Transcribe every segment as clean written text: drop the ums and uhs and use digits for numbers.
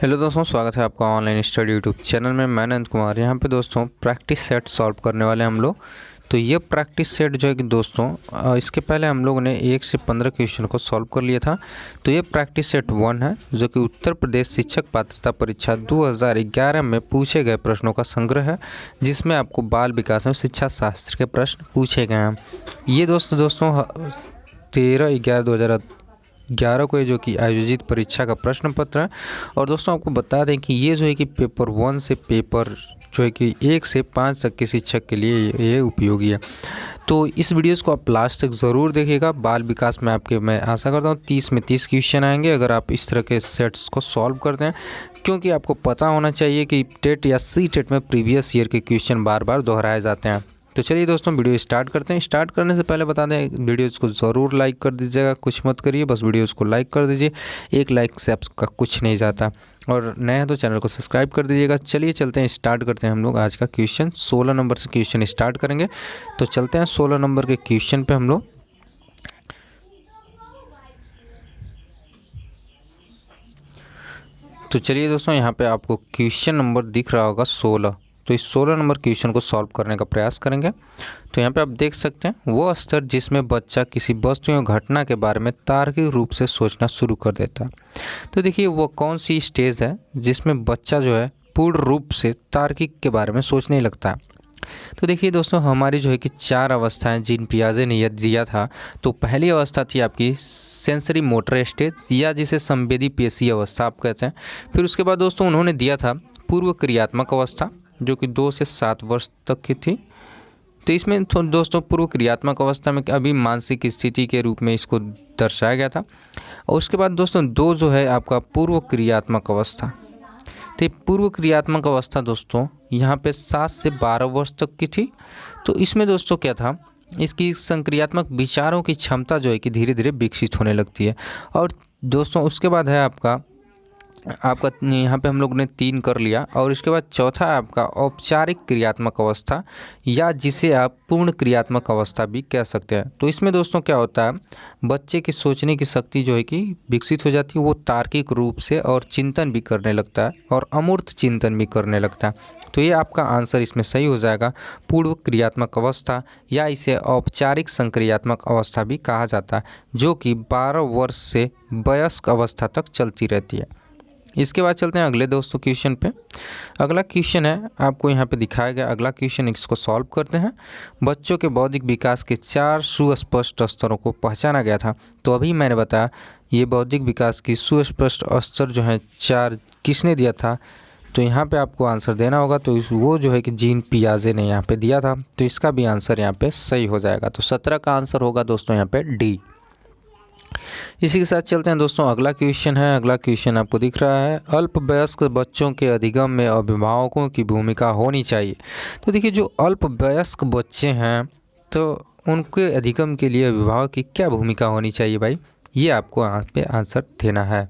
Hello दोस्तों, स्वागत है आपका ऑनलाइन स्टडी यूट्यूब चैनल में। मैं अनंत कुमार यहाँ पे दोस्तों प्रैक्टिस सेट सॉल्व करने वाले हम लोग। तो ये प्रैक्टिस सेट जो है कि दोस्तों इसके पहले हम लोगों ने 1 से 15 क्वेश्चन को सॉल्व कर लिया था। तो ये प्रैक्टिस सेट 1 है जो कि उत्तर प्रदेश शिक्षक पात्रता परीक्षा 2011 में पूछे गए प्रश्नों का संग्रह है, जिसमें आपको बाल विकास में शिक्षा शास्त्र के प्रश्न पूछे गए हैं। ये दोस्तों 13/11/2011 को जो कि आयोजित परीक्षा का प्रश्न पत्र है। और दोस्तों आपको बता दें कि ये जो है कि पेपर 1 से पेपर जो है कि 1 से 5 तक के शिक्षक के लिए ये उपयोगी है। तो इस वीडियोस को आप लास्ट तक ज़रूर देखिएगा। बाल विकास में आपके मैं आशा करता हूँ 30 में 30 क्वेश्चन आएंगे अगर आप इस तरह के सेट्स को सॉल्व करते हैं, क्योंकि आपको पता होना चाहिए कि टेट या सी टेट में प्रीवियस ईयर के क्वेश्चन बार बार दोहराए जाते हैं। तो चलिए दोस्तों वीडियो स्टार्ट करते हैं। स्टार्ट करने से पहले बता दें वीडियोज़ को ज़रूर लाइक कर दीजिएगा, कुछ मत करिए, बस वीडियोज़ को लाइक कर दीजिए। एक लाइक से आपका कुछ नहीं जाता, और नए हैं तो चैनल को सब्सक्राइब कर दीजिएगा। चलिए चलते हैं, स्टार्ट करते हैं हम लोग आज का क्वेश्चन। 16 नंबर से क्वेश्चन स्टार्ट करेंगे। तो चलते हैं 16 नंबर के क्वेश्चन पे हम लोग। तो चलिए दोस्तों, यहाँ पे आपको क्वेश्चन नंबर दिख रहा होगा 16। तो इस 16 नंबर क्वेश्चन को सॉल्व करने का प्रयास करेंगे। तो यहाँ पे आप देख सकते हैं, वो स्तर जिसमें बच्चा किसी वस्तु या घटना के बारे में तार्किक रूप से सोचना शुरू कर देता है। तो देखिए वो कौन सी स्टेज है जिसमें बच्चा जो है पूर्ण रूप से तार्किक के बारे में सोचने लगता है। तो देखिए दोस्तों, हमारी जो है कि 4 अवस्थाएं जिन पियाजे ने दिया था। तो पहली अवस्था थी आपकी सेंसरी मोटर स्टेज, या जिसे संवेदी पेशी अवस्था आप कहते हैं। फिर उसके बाद दोस्तों उन्होंने दिया था पूर्व क्रियात्मक अवस्था, जो कि 2 से 7 वर्ष तक की थी। तो इसमें दोस्तों पूर्व क्रियात्मक अवस्था में अभी मानसिक स्थिति के रूप में इसको दर्शाया गया था। और उसके बाद दोस्तों 2 जो है आपका पूर्व क्रियात्मक अवस्था। तो पूर्व क्रियात्मक अवस्था दोस्तों यहाँ पे 7 से 12 वर्ष तक की थी। तो इसमें दोस्तों क्या था, इसकी संक्रियात्मक विचारों की क्षमता जो है कि धीरे धीरे विकसित होने लगती है। और दोस्तों उसके बाद है आपका यहाँ पे हम लोग ने 3 कर लिया। और इसके बाद चौथा है आपका औपचारिक क्रियात्मक अवस्था, या जिसे आप पूर्ण क्रियात्मक अवस्था भी कह सकते हैं। तो इसमें दोस्तों क्या होता है, बच्चे की सोचने की शक्ति जो है कि विकसित हो जाती है, वो तार्किक रूप से और चिंतन भी करने लगता है, और अमूर्त चिंतन भी करने लगता है। तो ये आपका आंसर इसमें सही हो जाएगा, पूर्व क्रियात्मक अवस्था, या इसे औपचारिक संक्रियात्मक अवस्था भी कहा जाता है, जो कि 12 वर्ष से वयस्क अवस्था तक चलती रहती है। इसके बाद चलते हैं अगले दोस्तों क्वेश्चन पे। अगला क्वेश्चन है आपको यहाँ पे दिखाया गया अगला क्वेश्चन, इसको सॉल्व करते हैं। बच्चों के बौद्धिक विकास के 4 सुस्पष्ट स्तरों को पहचाना गया था। तो अभी मैंने बताया ये बौद्धिक विकास की सुस्पष्ट स्तर जो है 4 किसने दिया था। तो यहाँ पे आपको आंसर देना होगा। तो वो जो है कि जीन पियाजे ने यहाँ पे दिया था। तो इसका भी आंसर यहाँ पे सही हो जाएगा। तो 17 का आंसर होगा दोस्तों यहाँ पे डी। इसी के साथ चलते हैं दोस्तों, अगला क्वेश्चन है। अगला क्वेश्चन आपको दिख रहा है, अल्पवयस्क बच्चों के अधिगम में अभिभावकों की भूमिका होनी चाहिए। तो देखिए जो अल्पवयस्क बच्चे हैं तो उनके अधिगम के लिए अभिभावक की क्या भूमिका होनी चाहिए भाई, ये आपको यहाँ पे आंसर देना है।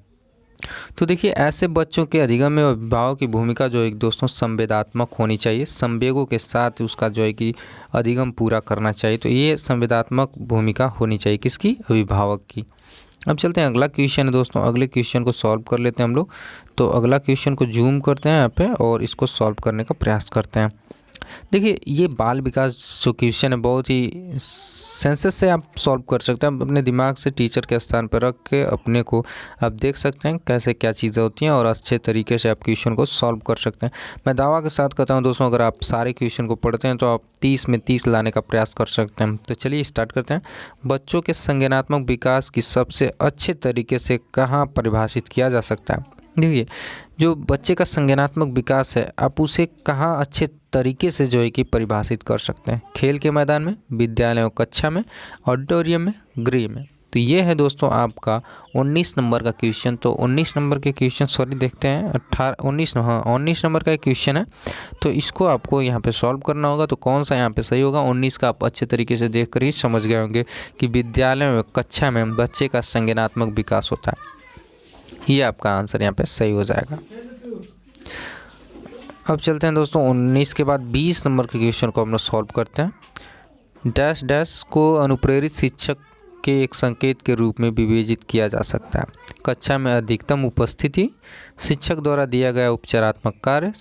तो देखिए ऐसे बच्चों के अधिगम में अभिभावक की भूमिका जो एक दोस्तों संवेदात्मक होनी चाहिए, संवेगों के साथ उसका जो है कि अधिगम पूरा करना चाहिए। तो ये संवेदात्मक भूमिका होनी चाहिए किसकी, अभिभावक की। अब चलते हैं अगला क्वेश्चन है दोस्तों, अगले क्वेश्चन को सॉल्व कर लेते हैं हम लोग। तो अगला क्वेश्चन को जूम करते हैं यहाँ पे और इसको सॉल्व करने का प्रयास करते हैं। देखिए ये बाल विकास जो क्वेश्चन है बहुत ही सेंसेस से आप सॉल्व कर सकते हैं, अपने दिमाग से टीचर के स्थान पर रख के अपने को आप देख सकते हैं कैसे क्या चीज़ें होती हैं, और अच्छे तरीके से आप क्वेश्चन को सॉल्व कर सकते हैं। मैं दावा के साथ कहता हूं दोस्तों, अगर आप सारे क्वेश्चन को पढ़ते हैं तो आप 30 में 30 लाने का प्रयास कर सकते हैं। तो चलिए स्टार्ट करते हैं। बच्चों के संज्ञानात्मक विकास की सबसे अच्छे तरीके से कहाँ परिभाषित किया जा सकता है। देखिए जो बच्चे का संज्ञानात्मक विकास है आप उसे कहाँ अच्छे तरीके से जो है कि परिभाषित कर सकते हैं, खेल के मैदान में, विद्यालयों कक्षा में, ऑडिटोरियम में, गृह में। तो ये है दोस्तों आपका 19 नंबर का क्वेश्चन। तो 19 नंबर के क्वेश्चन देखते हैं 19 नंबर का एक क्वेश्चन है। तो इसको आपको यहाँ पे सॉल्व करना होगा। तो कौन सा यहाँ पे सही होगा, 19 का आप अच्छे तरीके से देख कर ही समझ गए होंगे कि विद्यालय में कक्षा में बच्चे का संज्ञानात्मक विकास होता है। ये आपका आंसर यहाँ पे सही हो जाएगा। अब चलते हैं दोस्तों 19 के बाद 20 नंबर के क्वेश्चन को हम लोग सॉल्व करते हैं। डैश डैश को अनुप्रेरित शिक्षक के एक संकेत के रूप में विवेचित किया जा सकता है। कक्षा में अधिकतम उपस्थिति, शिक्षक द्वारा दिया गया उपचारात्मक कार्य,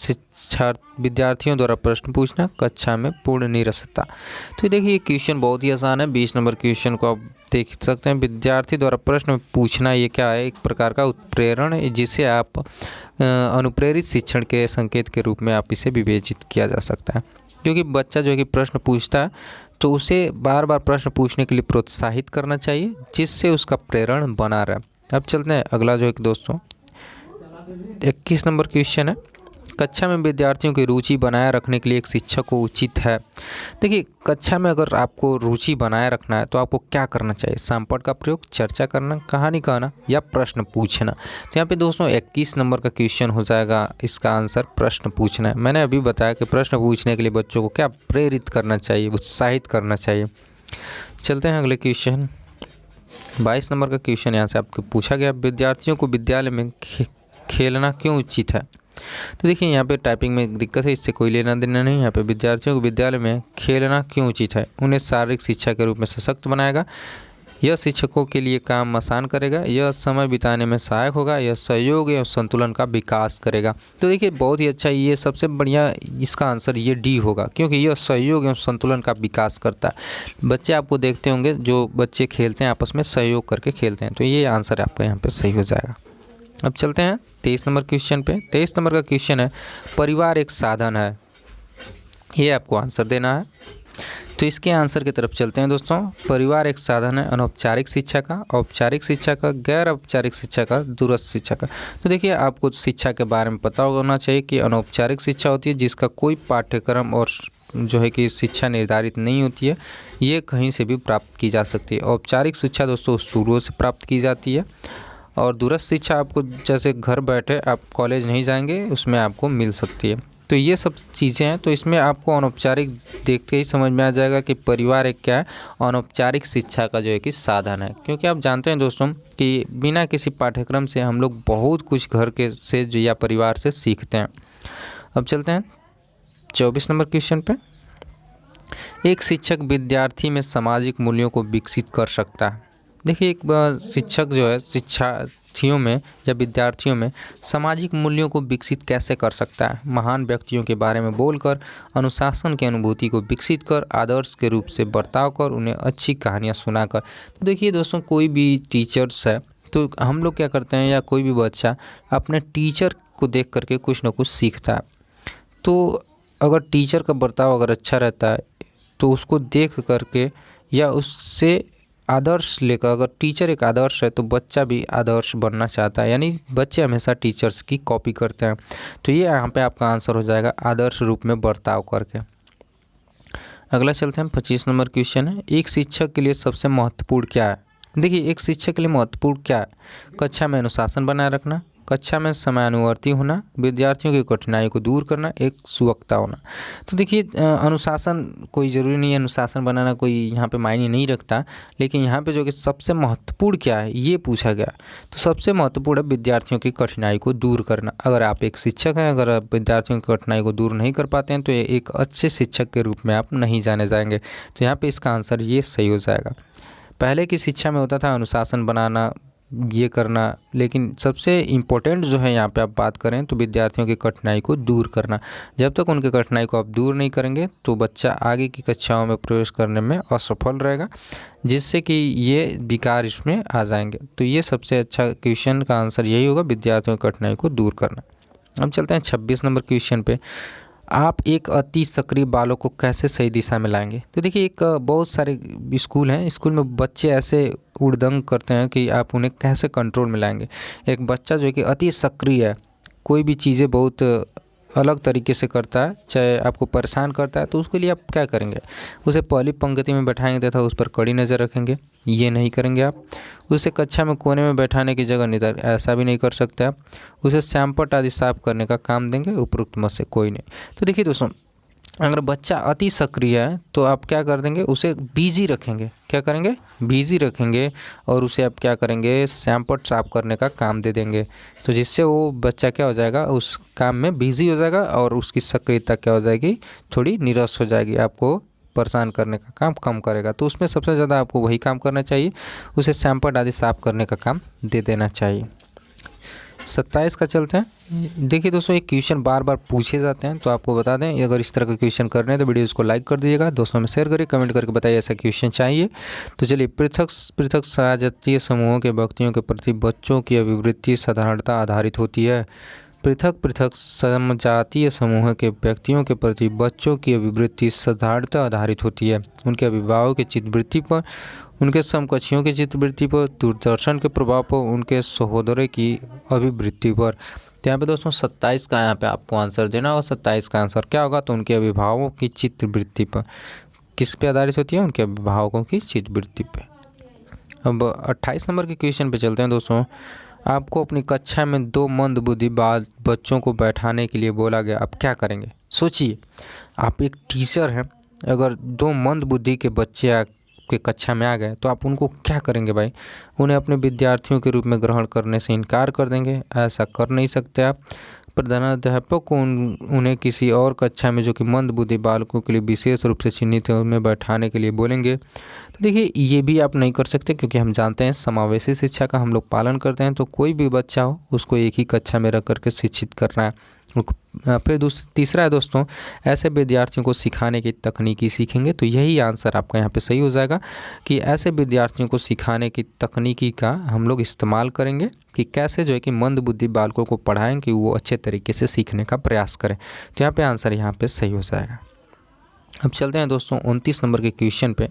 विद्यार्थियों द्वारा प्रश्न पूछना, कक्षा में पूर्ण निरसता। तो देखिए ये क्वेश्चन बहुत ही आसान है। 20 नंबर क्वेश्चन को आप देख सकते हैं। विद्यार्थी द्वारा प्रश्न पूछना ये क्या है? एक प्रकार का उत्प्रेरण है, जिसे आप अनुप्रेरित शिक्षण के संकेत के रूप में आप इसे विवेचित किया जा सकता है। क्योंकि बच्चा जो है कि प्रश्न पूछता है तो उसे बार बार प्रश्न पूछने के लिए प्रोत्साहित करना चाहिए, जिससे उसका प्रेरण बना रहे। अब चलते हैं अगला जो है कि दोस्तों 21 नंबर क्वेश्चन है। कक्षा में विद्यार्थियों की रुचि बनाए रखने के लिए एक शिक्षक को उचित है। देखिए कक्षा में अगर आपको रुचि बनाए रखना है तो आपको क्या करना चाहिए? सामपट का प्रयोग, चर्चा करना, कहानी कहना या प्रश्न पूछना। तो यहाँ पे दोस्तों 21 नंबर का क्वेश्चन हो जाएगा, इसका आंसर प्रश्न पूछना है। मैंने अभी बताया कि प्रश्न पूछने के लिए बच्चों को क्या प्रेरित करना चाहिए, उत्साहित करना चाहिए। चलते हैं अगले क्वेश्चन 22 नंबर का क्वेश्चन यहाँ से आपको पूछा गया, विद्यार्थियों को विद्यालय में खेलना क्यों उचित है? तो देखिए यहाँ पे टाइपिंग में दिक्कत है, इससे कोई लेना देना नहीं। यहाँ पे विद्यार्थियों को विद्यालय में खेलना क्यों उचित है? उन्हें शारीरिक शिक्षा के रूप में सशक्त बनाएगा, यह शिक्षकों के लिए काम आसान करेगा, यह समय बिताने में सहायक होगा, यह सहयोग एवं संतुलन का विकास करेगा। तो देखिए बहुत ही अच्छा, ये सबसे बढ़िया इसका आंसर ये डी होगा, क्योंकि यह सहयोग एवं संतुलन का विकास करता है। बच्चे आपको देखते होंगे, जो बच्चे खेलते हैं आपस में सहयोग करके खेलते हैं, तो ये आंसर आपका यहाँ पे सही हो जाएगा। अब चलते हैं 23 नंबर क्वेश्चन पे। 23 नंबर का क्वेश्चन है, परिवार एक साधन है, ये आपको आंसर देना है। तो इसके आंसर की तरफ चलते हैं दोस्तों। परिवार एक साधन है अनौपचारिक शिक्षा का, औपचारिक शिक्षा का, गैर औपचारिक शिक्षा का, दूरस्थ शिक्षा का। तो देखिए आपको शिक्षा के बारे में पता होना चाहिए कि अनौपचारिक शिक्षा होती है जिसका कोई पाठ्यक्रम और जो है कि शिक्षा निर्धारित नहीं होती है, ये कहीं से भी प्राप्त की जा सकती है। औपचारिक शिक्षा दोस्तों स्कूलों से प्राप्त की जाती है, और दूरस्थ शिक्षा आपको जैसे घर बैठे आप कॉलेज नहीं जाएंगे उसमें आपको मिल सकती है। तो ये सब चीज़ें हैं। तो इसमें आपको अनौपचारिक देख के ही समझ में आ जाएगा कि परिवार एक क्या है, अनौपचारिक शिक्षा का जो है कि साधन है। क्योंकि आप जानते हैं दोस्तों कि बिना किसी पाठ्यक्रम से हम लोग बहुत कुछ घर के से या परिवार से सीखते हैं। अब चलते हैं 24 नंबर क्वेश्चन पे। एक शिक्षक विद्यार्थी में सामाजिक मूल्यों को विकसित कर सकता है। देखिए एक शिक्षक जो है शिक्षार्थियों में या विद्यार्थियों में सामाजिक मूल्यों को विकसित कैसे कर सकता है? महान व्यक्तियों के बारे में बोलकर, अनुशासन की अनुभूति को विकसित कर, आदर्श के रूप से बर्ताव कर, उन्हें अच्छी कहानियाँ सुनाकर। तो देखिए दोस्तों कोई भी टीचर्स है तो हम लोग क्या करते हैं, या कोई भी बच्चा अपने टीचर को देख करके कुछ ना कुछ सीखता है। तो अगर टीचर का बर्ताव अगर अच्छा रहता है तो उसको देख करके या उससे आदर्श लेकर, अगर टीचर एक आदर्श है तो बच्चा भी आदर्श बनना चाहता है, यानी बच्चे हमेशा टीचर्स की कॉपी करते हैं। तो ये यहाँ पे आपका आंसर हो जाएगा आदर्श रूप में बर्ताव करके। अगला चलते हैं 25 नंबर क्वेश्चन है, एक शिक्षक के लिए सबसे महत्वपूर्ण क्या है? देखिए एक शिक्षक के लिए महत्वपूर्ण क्या है? कक्षा में अनुशासन बनाए रखना, कक्षा में समयानुवर्ती होना, विद्यार्थियों की कठिनाई को दूर करना, एक सुवक्ता होना। तो देखिए अनुशासन कोई ज़रूरी नहीं है, अनुशासन बनाना कोई यहाँ पे मायने नहीं रखता, लेकिन यहाँ पे जो कि सबसे महत्वपूर्ण क्या है ये पूछा गया। तो सबसे महत्वपूर्ण है विद्यार्थियों की कठिनाई को दूर करना। अगर आप एक शिक्षक हैं, अगर आप विद्यार्थियों की कठिनाई को दूर नहीं कर पाते हैं तो एक अच्छे शिक्षक के रूप में आप नहीं जाने जाएंगे। तो यहाँ पर इसका आंसर ये सही हो जाएगा। पहले की शिक्षा में होता था अनुशासन बनाना, ये करना, लेकिन सबसे इम्पोर्टेंट जो है यहाँ पे आप बात करें तो विद्यार्थियों की कठिनाई को दूर करना। जब तक उनकी कठिनाई को आप दूर नहीं करेंगे तो बच्चा आगे की कक्षाओं में प्रवेश करने में असफल रहेगा, जिससे कि ये विकार इसमें आ जाएंगे। तो ये सबसे अच्छा क्वेश्चन का आंसर यही होगा, विद्यार्थियों की कठिनाई को दूर करना। अब चलते हैं 26 नंबर क्वेश्चन पे, आप एक अति सक्रिय बालक को कैसे सही दिशा में लाएंगे? तो देखिए एक बहुत सारे स्कूल हैं, स्कूल में बच्चे ऐसे उड़दंग करते हैं कि आप उन्हें कैसे कंट्रोल में लाएंगे। एक बच्चा जो है कि अति सक्रिय है, कोई भी चीज़ें बहुत अलग तरीके से करता है, चाहे आपको परेशान करता है, तो उसके लिए आप क्या करेंगे? उसे पहली पंक्ति में बैठाएंगे तथा उस पर कड़ी नज़र रखेंगे, ये नहीं करेंगे आप। उसे कक्षा में कोने में बैठाने की जगह नहीं, ऐसा भी नहीं कर सकते आप। उसे श्यामपट्ट आदि साफ करने का काम देंगे, उपरोक्त में से कोई नहीं। तो देखिए दोस्तों अगर बच्चा अति सक्रिय है तो आप क्या कर देंगे, उसे बिजी रखेंगे। क्या करेंगे? बिजी रखेंगे, और उसे आप क्या करेंगे, श्यामपट्ट साफ करने का काम दे देंगे। तो जिससे वो बच्चा क्या हो जाएगा, उस काम में बिजी हो जाएगा और उसकी सक्रियता क्या हो जाएगी, थोड़ी निरस हो जाएगी। आपको परेशान करने का काम कम करेगा। तो उसमें सबसे ज़्यादा आपको वही काम करना चाहिए, उसे सैंपल आदि साफ करने का काम दे देना चाहिए। 27 का चलते हैं। देखिए दोस्तों, ये क्वेश्चन बार बार पूछे जाते हैं, तो आपको बता दें अगर इस तरह का क्वेश्चन करने हैं तो वीडियो को लाइक कर दीजिएगा, दोस्तों में शेयर करिए, कमेंट करके बताइए ऐसा क्वेश्चन चाहिए। तो चलिए, पृथक पृथक सजातीय समूहों के व्यक्तियों के प्रति बच्चों की अभिवृत्ति साधारणता आधारित होती है। पृथक पृथक समजातीय समूह के व्यक्तियों के प्रति बच्चों की अभिवृत्ति साधारणता आधारित होती है। उनके अभिभावकों की चित्तवृत्ति पर, उनके समकक्षियों की चित्तवृत्ति पर, दूरदर्शन के प्रभाव पर, उनके सहोदरों की अभिवृत्ति पर। तो यहाँ पे दोस्तों 27 का यहाँ पे आपको आंसर देना होगा। 27 का आंसर क्या होगा? तो उनके अभिभावकों की चित्तवृत्ति पर। किस पे आधारित होती है? उनके अभिभावकों की चित्तवृत्ति पे। अब 28 नंबर के क्वेश्चन पे चलते हैं दोस्तों। आपको अपनी कक्षा में 2 मंदबुद्धि बच्चों को बैठाने के लिए बोला गया, आप क्या करेंगे? सोचिए, आप एक टीचर हैं, अगर 2 मंदबुद्धि के बच्चे आपके कक्षा में आ गए तो आप उनको क्या करेंगे भाई? उन्हें अपने विद्यार्थियों के रूप में ग्रहण करने से इनकार कर देंगे? ऐसा कर नहीं सकते आप। प्रधानाध्यापक को उन्हें किसी और कक्षा में जो कि मंदबुद्धि बालकों के लिए विशेष रूप से चिन्हित है उनमें बैठाने के लिए बोलेंगे। तो देखिए, ये भी आप नहीं कर सकते, क्योंकि हम जानते हैं समावेशी शिक्षा का हम लोग पालन करते हैं। तो कोई भी बच्चा हो उसको एक ही कक्षा में रख करके शिक्षित करना है। फिर तीसरा है दोस्तों, ऐसे विद्यार्थियों को सिखाने की तकनीकी सीखेंगे। तो यही आंसर आपका यहाँ पे सही हो जाएगा कि ऐसे विद्यार्थियों को सिखाने की तकनीकी का हम लोग इस्तेमाल करेंगे कि कैसे जो है कि मंदबुद्धि बालकों को पढ़ाएं कि वो अच्छे तरीके से सीखने का प्रयास करें। तो यहाँ पे आंसर यहाँ पे सही हो जाएगा। अब चलते हैं दोस्तों 29 नंबर के क्वेश्चन पे।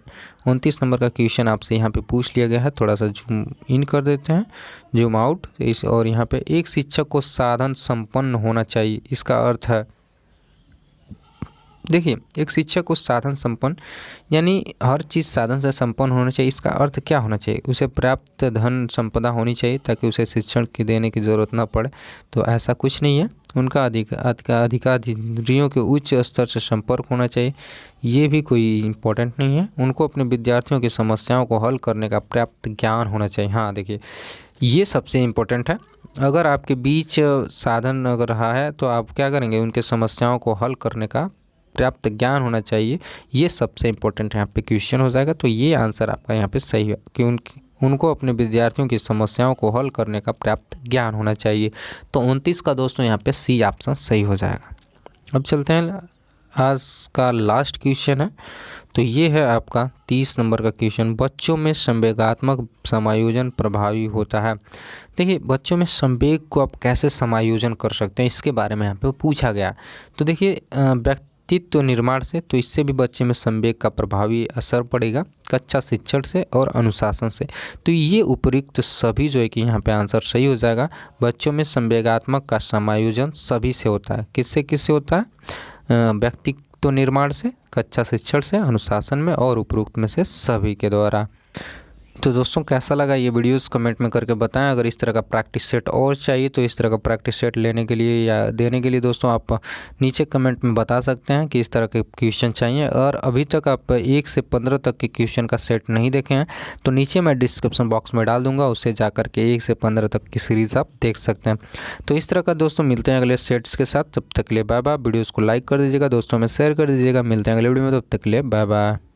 29 नंबर का क्वेश्चन आपसे यहाँ पे पूछ लिया गया है, थोड़ा सा जूम इन कर देते हैं, जूम आउट इस। और यहाँ पे एक शिक्षक को साधन संपन्न होना चाहिए, इसका अर्थ है, देखिए, एक शिक्षक को साधन संपन्न यानी हर चीज़ साधन से संपन्न होना चाहिए। इसका अर्थ क्या होना चाहिए? उसे पर्याप्त धन संपदा होनी चाहिए ताकि उसे शिक्षण की देने की ज़रूरत ना पड़े। तो ऐसा कुछ नहीं है। उनका अधिकारियों के उच्च स्तर से संपर्क होना चाहिए, ये भी कोई इम्पोर्टेंट नहीं है। उनको अपने विद्यार्थियों की समस्याओं को हल करने का पर्याप्त ज्ञान होना चाहिए। हाँ देखिए, ये सबसे इम्पोर्टेंट है। अगर आपके बीच साधन अगर रहा है तो आप क्या करेंगे? उनके समस्याओं को हल करने का पर्याप्त ज्ञान होना चाहिए, ये सबसे इम्पोर्टेंट यहाँ पे क्वेश्चन हो जाएगा। तो ये आंसर आपका यहाँ पे सही है कि उनको अपने विद्यार्थियों की समस्याओं को हल करने का पर्याप्त ज्ञान होना चाहिए। तो 29 का दोस्तों यहाँ पे सी ऑप्शन सही हो जाएगा। अब चलते हैं, आज का लास्ट क्वेश्चन है। तो ये है आपका 30 नंबर का क्वेश्चन। बच्चों में संवेगात्मक समायोजन प्रभावी होता है। देखिए, बच्चों में संवेग को आप कैसे समायोजन कर सकते हैं, इसके बारे में यहाँ पे पूछा गया। तो देखिए, व्यक्तित्व निर्माण से, तो इससे भी बच्चे में संवेग का प्रभावी असर पड़ेगा, कक्षा शिक्षण से और अनुशासन से। तो ये उपयुक्त सभी जो है कि यहाँ पे आंसर सही हो जाएगा। बच्चों में संवेगात्मक का समायोजन सभी से होता है। किससे किससे होता है? व्यक्तित्व निर्माण से, कक्षा शिक्षण से, अनुशासन में और उपयुक्त में से सभी के द्वारा। तो दोस्तों, कैसा लगा ये वीडियोस कमेंट में करके बताएं। अगर इस तरह का प्रैक्टिस सेट और चाहिए तो इस तरह का प्रैक्टिस सेट लेने के लिए या देने के लिए दोस्तों आप नीचे कमेंट में बता सकते हैं कि इस तरह के क्वेश्चन चाहिए। और अभी तक आप 1 से 15 तक के क्वेश्चन का सेट नहीं देखे हैं तो नीचे मैं डिस्क्रिप्शन बॉक्स में डाल दूँगा, उससे जा कर के 1 से 15 तक की सीरीज़ आप देख सकते हैं। तो इस तरह का दोस्तों मिलते हैं अगले सेट्स के साथ। तब तक के लिए बाय बाय। वीडियोज़ को लाइक कर दीजिएगा, दोस्तों में शेयर कर दीजिएगा। मिलते हैं अगले वीडियो में, तब तक के लिए बाय बाय।